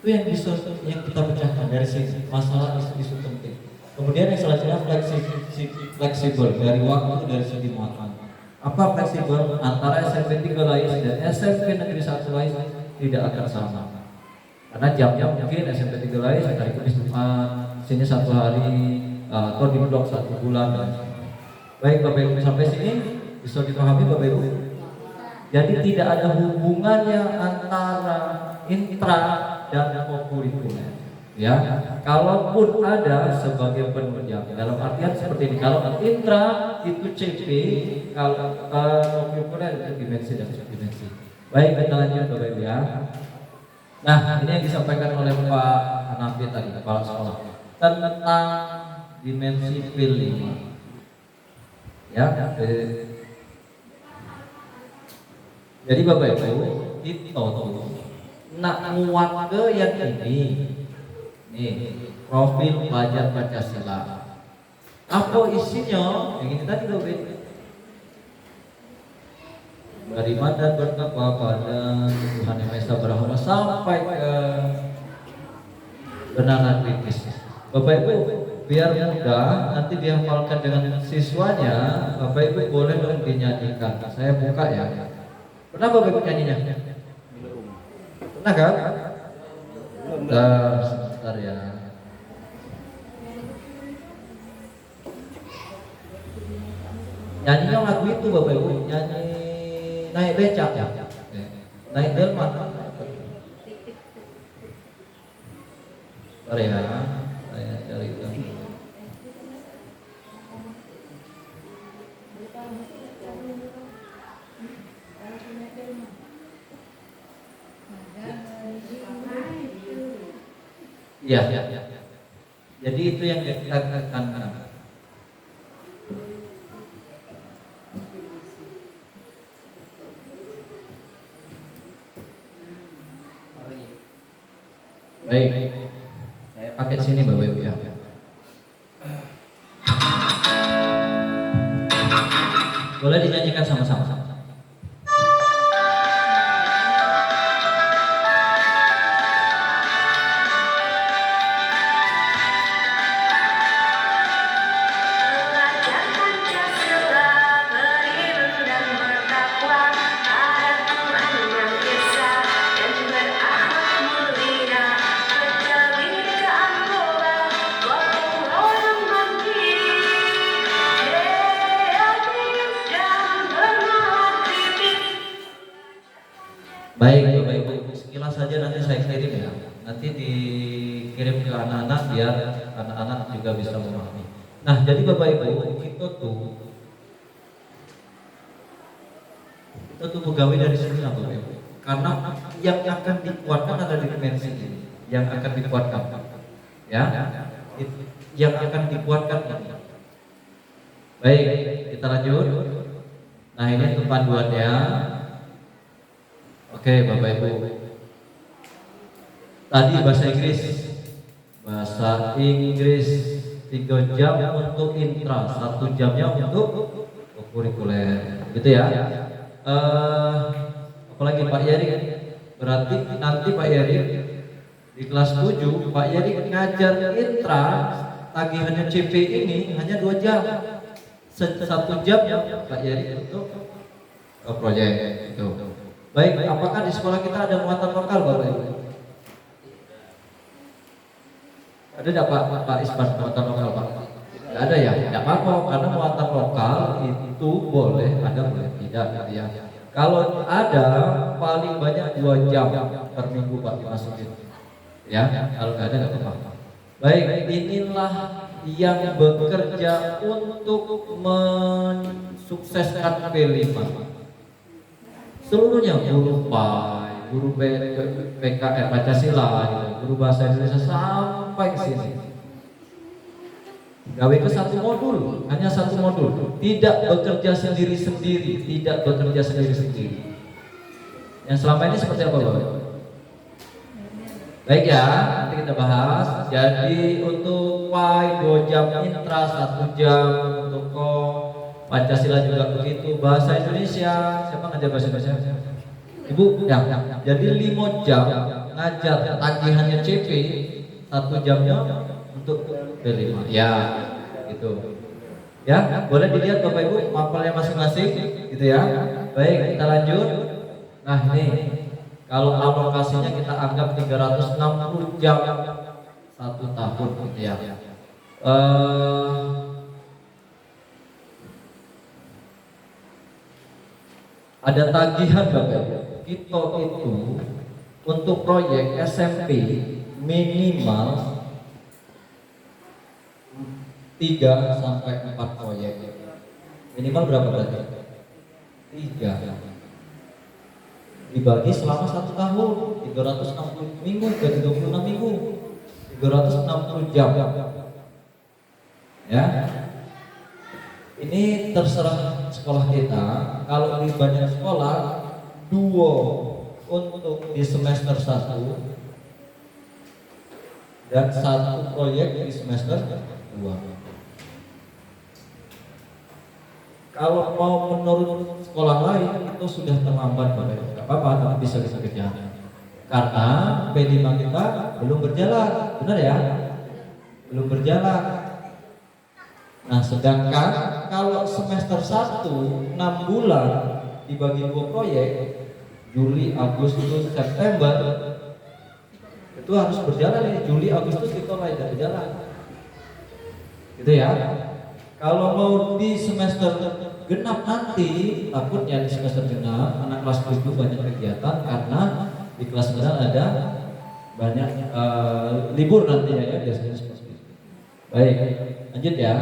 Itu yang kita pecahkan dari sisi masalah isu-isu penting. Kemudian yang selanjutnya fleksibel dari waktu, dari segi muatan. Apa fleksibel antara SMP 3 Lais dan SMP Negeri 1 Lais tidak akan sama. Karena jam-jam mungkin SMP 3 Lais hari Kamis Jumat, sini 1 hari atau di blok 1 bulan. Baik Bapak Ibu sampai sini bisa dipahami Bapak Ibu. Jadi tidak ada hubungannya antara intra dan kokurikuler. Ya, kalaupun ada sebagai penunjang dalam artian seperti ini. Kalau intra itu CP, kalau kokurikuler itu dimensi dan subdimensi. Baik, kita lanjut Bapak Ibu ya. Nah, ini yang disampaikan oleh Pak Hanafi tadi, kepala sekolah, tentang dimensi P5. Ya, jadi Bapak Ibu, kita tuh nak nguat ke yang ini, nih profil pelajar Pancasila. Apa isinya? Yang ini tadi Bapak Ibu. Dari mandat bertakwa pada Tuhan Yang Maha Esa Brahma sampai ke benaran kritis. Bapak Ibu, biar mudah nanti dihafalkan dengan siswanya. Bapak Ibu boleh dong dinyanyikan. Saya buka ya. Pernah Bapak Ibu nyanyinya? Pernah kan? Sebentar ya. Nyanyinya lagu itu Bapak Ibu, nyanyi naik becak ya. Naik delman. Bentar ya. Saya cari itu. Iya. Jadi itu yang kita tekankan. Baik. Saya pakai sini Bapak Ibu ya. Boleh dinyanyikan sama-sama. Baik Bapak Ibu, sekilas saja nanti saya kirim ya. Nanti dikirim ke anak-anak biar anak-anak juga bisa memahami. Nah, jadi Bapak Ibu, kita tuh pegawai dari sini Bapak Ibu. Karena yang akan dikuatkan ada di dimensi ini, yang akan dikuatkan. Ya. Yang akan dikuatkan ini. Baik, kita lanjut. Nah, ini untuk panduannya. Oke Bapak Ibu. Tadi bahasa Inggris 3 jam untuk intra, 1 jamnya untuk kurikuler, gitu ya. Apalagi Pak Yeri, berarti nanti Pak Yeri di kelas 7 Pak Yeri ngajar intra, tagihannya CP ini hanya 2 jam, 1 jam Pak Yeri untuk proyek itu. Baik, apakah di sekolah kita ada muatan lokal Bapak Ibu? Ada tidak Pak Ispan muatan lokal Pak? Tidak ada ya? Tidak apa-apa, karena muatan lokal itu boleh, ada boleh tidak gitu ya. Kalau ada paling banyak 2 jam per minggu Pak dimasukin. Ya, kalau nggak ada nggak apa-apa. Baik, inilah yang bekerja untuk mensukseskan P5. Seluruhnya guru PAI, guru PKR Pancasila, guru bahasa Indonesia sampai ke sini. Gawe ke 1 modul, hanya 1 modul, tidak bekerja sendiri-sendiri, Yang selama ini seperti apa Bapak? Baik ya, nanti kita bahas. Jadi untuk PAI 2 jam intra, 1 jam untuk Pancasila juga begitu, bahasa Indonesia, siapa ngajar bahasa Indonesia? Ibu, ya. Jadi 5 jam ngajar, tagihannya CP, 1 jamnya untuk P5. Ya, gitu. Ya, boleh dilihat Bapak Ibu mapelnya masing-masing, gitu ya. Baik, kita lanjut. Nah ini, kalau alokasinya kita anggap 360 jam 1 tahun, gitu ya. Ada tagihan Bapak, kita itu untuk proyek SMP minimal 3 sampai 4 proyek. Minimal berapa berarti? 3. Dibagi selama 1 tahun, 360 minggu, 36 minggu, 360 jam. Ya. Ini terserah sekolah kita. Kalau di banyak sekolah duo untuk di semester 1 dan satu proyek di semester 2. Kalau mau menurut sekolah lain itu sudah terlambat, Bapak Ibu. Gak apa-apa, tapi bisa kejar. Karena P5 kita belum berjalan, benar ya? Belum berjalan. Nah, sedangkan kalau semester 1 6 bulan dibagi 2 proyek, Juli, Agustus, September, itu harus berjalan ya. Juli, Agustus itu mulai berjalan. Gitu ya. Kalau mau di semester genap nanti, takutnya di semester genap anak kelas 7 banyak kegiatan karena di kelas 9 ada banyak libur nantinya ya, biasanya seperti itu. Baik, lanjut ya.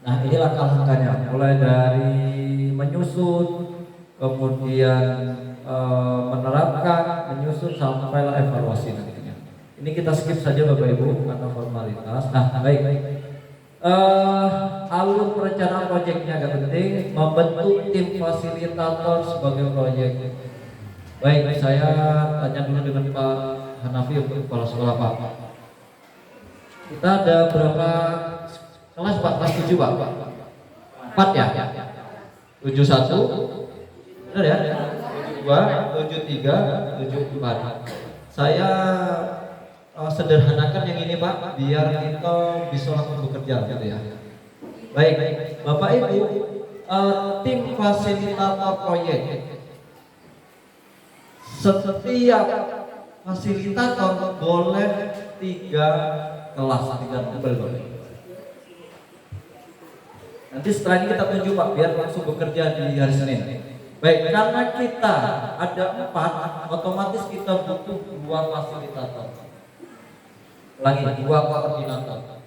Nah, ini langkah-langkahnya, mulai dari menyusun, kemudian menerapkan, menyusun sampai evaluasi nantinya. Ini kita skip saja Bapak Ibu karena formalitas. Nah, baik. Alur perencanaan proyeknya agak penting, membentuk tim fasilitator sebagai proyek. Baik, saya tanya dulu dengan Pak Hanafi untuk kepala sekolah Pak. Kita ada berapa kelas Pak? Kelas 7 Pak? 4 ya? 71, benar ya? 72, 73, 74. Saya sederhanakan yang ini Pak, biar kita bisa langsung bekerja gitu ya. Baik, Bapak Ibu, tim fasilitator proyek. Setiap fasilitator boleh 3 kelas, 3 tabel. Nanti setelah ini kita tunjuk Pak, biar langsung bekerja di hari Senin. Baik, karena kita ada 4, otomatis kita butuh 2 fasilitator. Lagi 2 koordinator.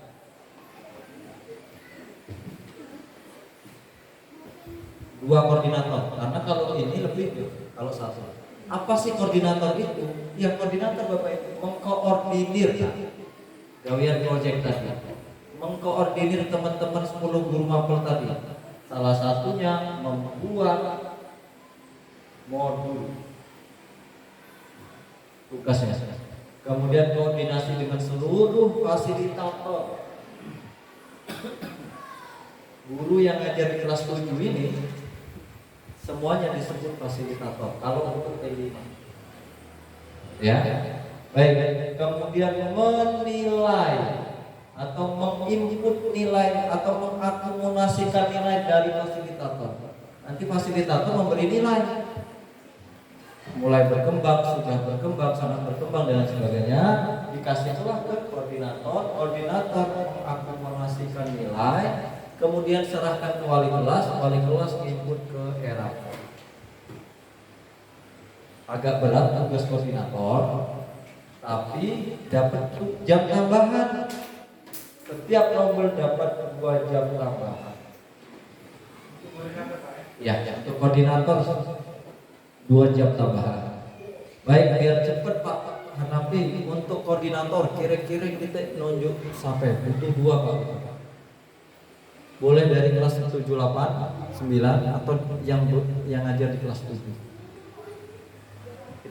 Dua koordinator, karena kalau ini lebih kalau satu. Apa sih koordinator itu? Ya koordinator Bapak Ibu mengkoordinir gawean proyek tadi, mengkoordinir teman-teman 10 guru mapel tadi. Salah satunya membuat modul tugasnya. Kemudian koordinasi dengan seluruh fasilitator. Guru yang ngajar di kelas 7 ini semuanya disebut fasilitator kalau untuk P5. Ya. Baik, kemudian menilai atau menginput nilai atau mengakumulasikan nilai dari fasilitator. Nanti fasilitator memberi nilai. Mulai berkembang, sudah berkembang, sangat berkembang dan sebagainya, dikasihlah ke koordinator. Koordinator mengakumulasikan nilai, kemudian serahkan ke wali kelas input ke ERAP. Agak berat tugas koordinator, tapi dapat jam tambahan. Setiap nomor dapat 2 jam tambahan. Ya, untuk koordinator 2 jam tambahan. Baik, biar cepat Pak Hanafi, untuk koordinator kira-kira kita nunjuk sampai butuh 2 Pak. Boleh dari kelas 7, 8, 9 atau yang ngajar di kelas 7.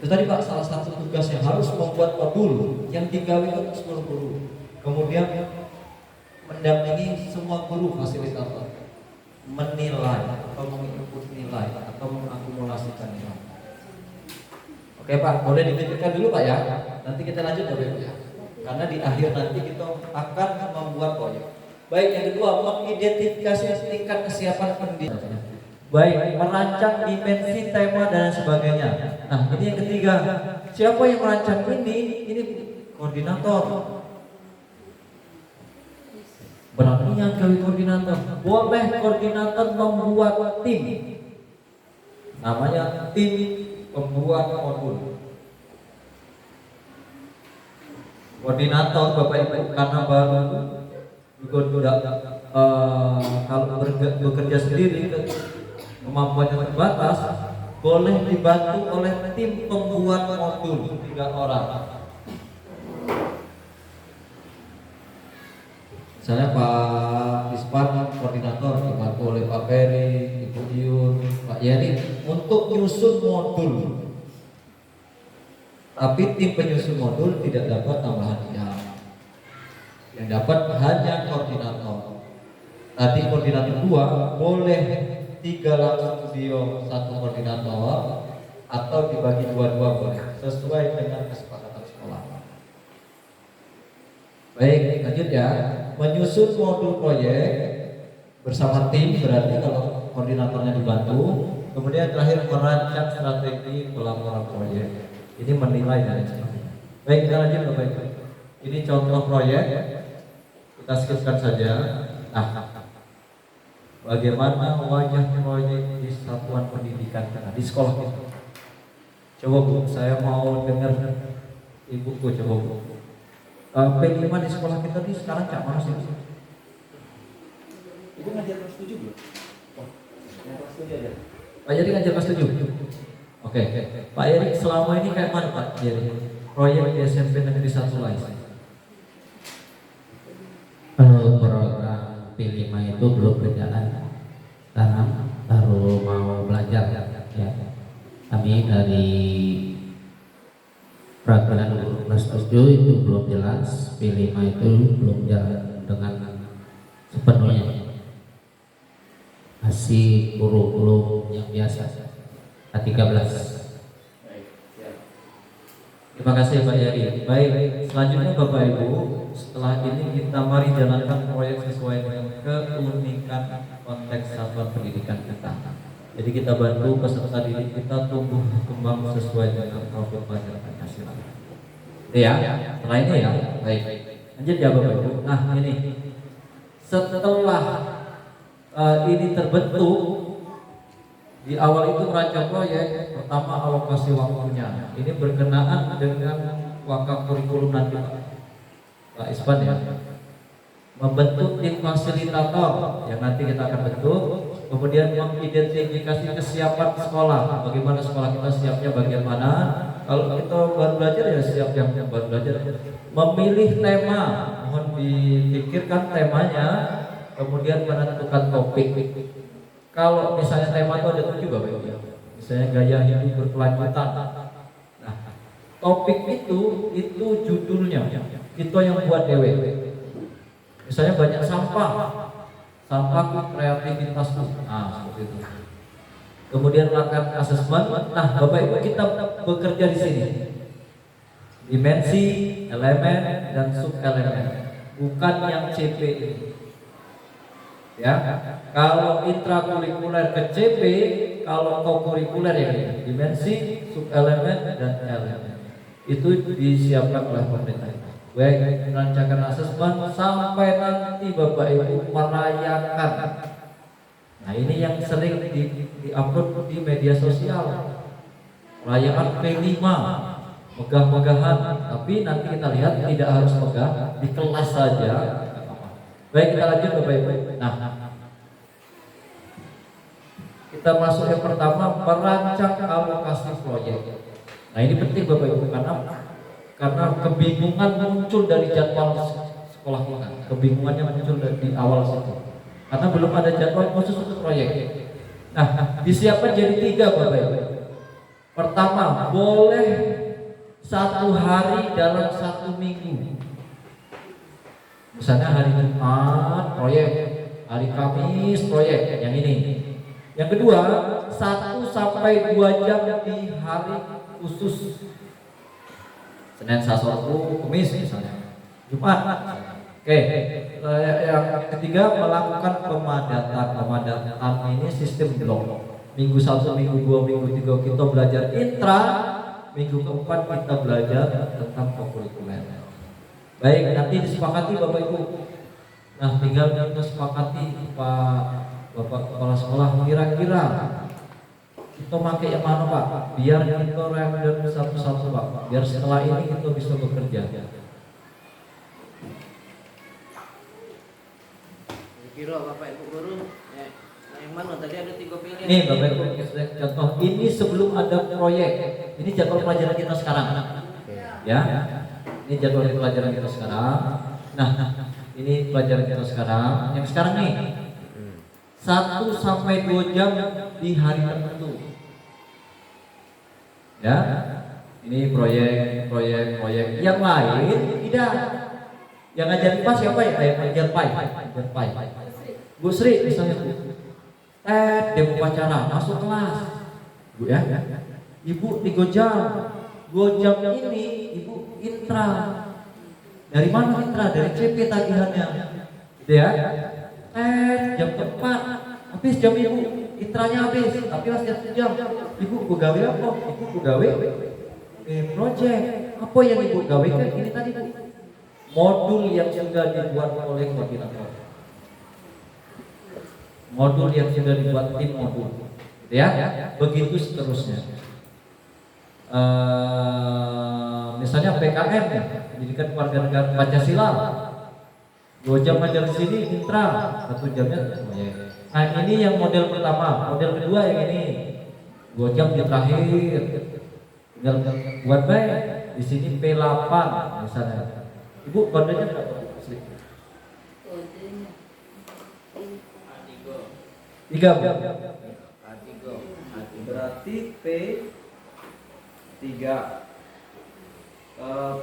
Itu tadi Pak salah satu tugas yang harus membuat modul yang digawe untuk seluruh guru. Kemudian mendampingi semua guru fasilitator menilai atau menginput nilai atau mengakumulasikan nilai. Oke Pak, boleh dipikirkan dulu Pak ya. Nanti kita lanjut Bapak Ibu ya. Karena di akhir nanti kita akan membuat proyek. Baik, yang kedua mengidentifikasi tingkat kesiapan pendidik. Baik, merancang dimensi, tema dan sebagainya. Nah, ini yang ketiga. Siapa yang merancang ini? Ini koordinator. Berarti yang kali koordinator. Boleh koordinator membuat tim. Namanya tim pembuat modul. Koordinator Bapak Ibu karena baru juga kalau bekerja sendiri kemampuannya terbatas, boleh dibantu oleh tim pembuat modul 3 orang. Misalnya Pak Ispan koordinator dibantu oleh Pak Ferry, Ibu Yun, Pak Yeri untuk nyusun modul. Tapi tim penyusun modul tidak dapat tambahan jam. Yang dapat hanya koordinator. Tadi koordinator 2 boleh 3 langsung video 1 koordinator atau dibagi 2-2 boleh sesuai dengan kesepakatan sekolah. Baik, lanjut ya. Menyusun modul proyek bersama tim berarti kalau koordinatornya dibantu. Kemudian terakhir merancang strategi pelaporan proyek. Ini menilai dan sebagainya. Baik, kita lanjut Bapak Ibu. Ini contoh proyek. Kita skipkan saja. Bagaimana wajah proyek di satuan pendidikan kita di sekolah kita? Coba Bu, saya mau dengar Ibuku coba Bu. P5 di sekolah kita di sekarang cak mana sih? Ibu ngajar kelas 7 belum? Oh, yang kelas 7 aja. Pak Yeri ngajar kelas 7? Oke. Pak Yeri selama ini kayak mana Pak Yeri? Proyek di SMP Negeri 1 Lais. Kalau program P5 itu belum berjalan karena baru mau belajar ya. Kami dari peraturan guru kelas 7 itu belum jelas, P5 itu belum jalan dengan sepenuhnya, masih kurikulum yang biasa K13. Terima kasih Pak Yeri. Baik, selanjutnya Bapak Ibu, setelah ini kita mari jalankan proyek sesuai dengan keunikan konteks satuan pendidikan kita. Jadi kita bantu peserta didik kita tumbuh kembang sesuai dengan profil pelajaran Pancasila. Ya, setelah ini ya, baik. Lanjut ya Bapak Ibu. Nah ini, setelah ini terbentuk, di awal itu merancang proyek, pertama alokasi waktunya. Ini berkenaan dengan wakaf kurikulum nanti Pak Ispan ya. Membentuk tim fasilitator yang nanti kita akan bentuk, kemudian mengidentifikasi kesiapan sekolah, bagaimana sekolah kita siapnya bagaimana. Kalau kita baru belajar ya siap yang baru belajar. Memilih tema, mohon dipikirkan temanya, kemudian menentukan topik. Kalau misalnya tema itu ada 7 Bapak Ibu, misalnya gaya hidup berkelanjutan. Nah, topik itu judulnya kita yang buat dewe. Misalnya banyak sampahku kreativitasku. Nah, seperti itu. Kemudian melakukan asesmen. Nah, Bapak Ibu kita bekerja di sini. Dimensi, elemen dan subelemen. Bukan yang CP ini. Ya, kalau intrakurikuler ke CP, kalau kokurikuler ya ini, dimensi, subelemen dan elemen. Itu disiapkan oleh pemerintah. Baik, merancangkan asesmen sampai nanti Bapak Ibu merayakan. Nah ini yang sering di-upload di media sosial. Merayakan P5, megah-megahan. Tapi nanti kita lihat tidak harus megah, di kelas saja. Baik, kita lanjut Bapak Ibu. Nah, kita masuk yang pertama, merancang alokasi proyek. Nah ini penting Bapak Ibu karena kebingungan muncul dari jadwal sekolah kita. Kebingungannya muncul dari awal situ. Karena belum ada jadwal khusus untuk proyek. Nah, disiapkan jadi 3 Bapak Ibu. Pertama, boleh 1 hari dalam 1 minggu. Misalnya hari Jumat proyek, hari Kamis proyek, yang ini. Yang kedua, 1 sampai 2 jam di hari khusus. Senin, Selasa, Kamis misalnya, Jumat. Oke. Yang ketiga, melakukan pemadatan ini sistem blok. Minggu 1, minggu 2, minggu 3 kita belajar intra, minggu keempat kita belajar tentang kokurikuler. Baik, nanti disepakati Bapak Ibu. Nah, tinggal kita sepakati Pak Bapak Kepala Sekolah, kira-kira kita pakai yang mana Pak? Biar kita random satu-satu Pak. Biar setelah ini kita bisa bekerja. Kira Bapak Ibu guru, yang mana tadi ada 3 pilihan. Nih Bapak Ibu, contoh ini sebelum ada proyek. Ini jadwal pelajaran kita sekarang. Ya, ini jadwal pelajaran kita sekarang. Nah, ini pelajaran kita sekarang. Yang sekarang nih, 1 sampai 2 jam di hari tertentu. Ya, ini proyek yang lain tidak. Yang ngajar IPA siapa ya? Ngajar Pai. Bu Sri misalnya, dia upacara masuk kelas, Bu ya. Ibu di 2 jam ini ibu intra. Dari mana intra? Dari CP tagihannya, gitu ya. Jam 4 habis jam ibu, intranya habis, tapi masih 1 jam. Ibu gawe apa? Ibu gawe project. Apa yang ibu gawe kan ini tadi Bu? Modul yang sudah dibuat oleh koordinator. Modul yang sudah dibuat tim modul, gitu ya. Begitu seterusnya. Misalnya PKM, pendidikan kewarganegaraan Pancasila, 2 jam ajar di sini intra, 1 jamnya proyek. Nah ini yang model pertama. Model kedua yang ini 2 jam di terakhir, tinggal buat baik. Di sini P8 misalnya. Ibu kodenya berapa? Kodenya 3. Artigo. Berarti P3.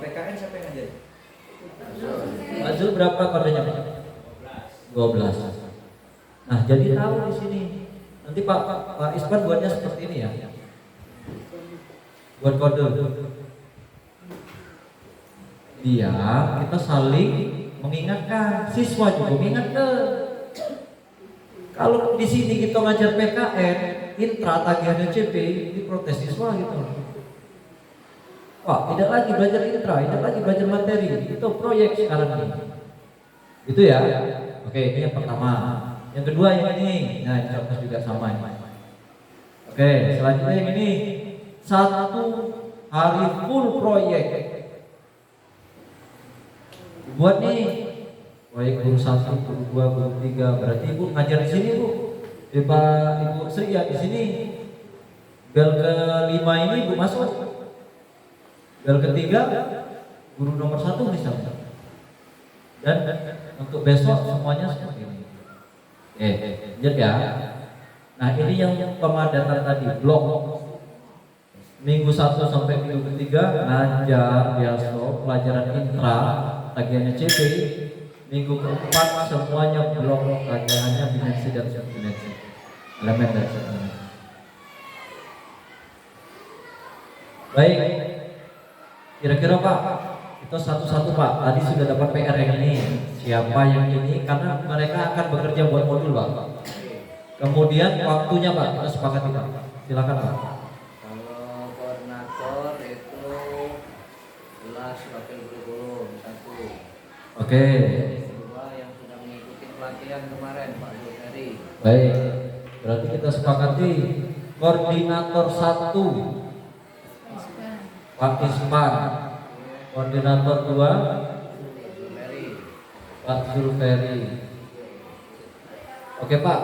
PKN siapa yang ngajarin? Azul berapa kodenya? 12. Nah, jadi tahu di sini. Nanti Pak Ispan buatnya seperti ini ya. Buat kode. Dia kita saling mengingatkan, siswa juga mengingatkan. Kalau di sini kita ngajar PKN, intra tagihannya CP, diprotes siswa gitu. Wah, tidak lagi belajar intra, tidak lagi belajar materi. Itu proyek sekarang ini. Itu ya. Oke, ini yang pertama. Yang kedua yang ini. Nah, ini contoh juga sama ini. Oke, selanjutnya yang ini. 1 hari full proyek. Buat nih proyek guru 1, guru 2, guru 3. Berarti ibu ngajar di sini Bu. Ibu Sri ya di sini. Bel ke-5 ini ibu masuk. Bel ke-3 guru nomor 1 misalnya. Dan untuk besok semuanya seperti ini. Lihat ya. Nah ini yang pemadatan tadi blok. Minggu 1 sampai minggu ke-3 ngajar biasa pelajaran intra tagihannya CP. Minggu ke-4 semuanya blok tagihannya dimensi dan subdimensi, elemen dan subdimensi. Baik, kira-kira Pak, kita satu-satu Pak. Tadi sudah dapat PR yang ini. Siapa yang ini? Karena mereka akan bekerja buat modul Pak. Kemudian waktunya Pak, kita sepakati Pak. Silakan Pak. Kalau koordinator itu 11 wakil guru 1. Oke. Kedua yang sudah mengikuti pelatihan kemarin Pak Zulferi. Baik. Berarti kita sepakati koordinator 1 Pak Ispan. Koordinator 2 Zulferi. Pak Zulferi. Oke Pak.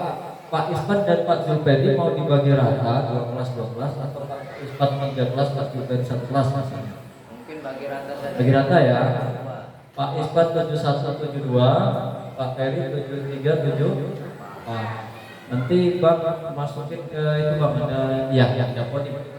Pak Ispan dan Pak Zulferi mau dibagi rata 2 kelas atau Pak Ispan 3 kelas, Pak Zulferi 1 kelas misalnya. Mungkin bagi rata saja. Bagi rata ya. Dua. Pak Ispan 7172, Pak Ferry 7374. Nanti Bang masukin ke itu Bang ada ya dapur di mana?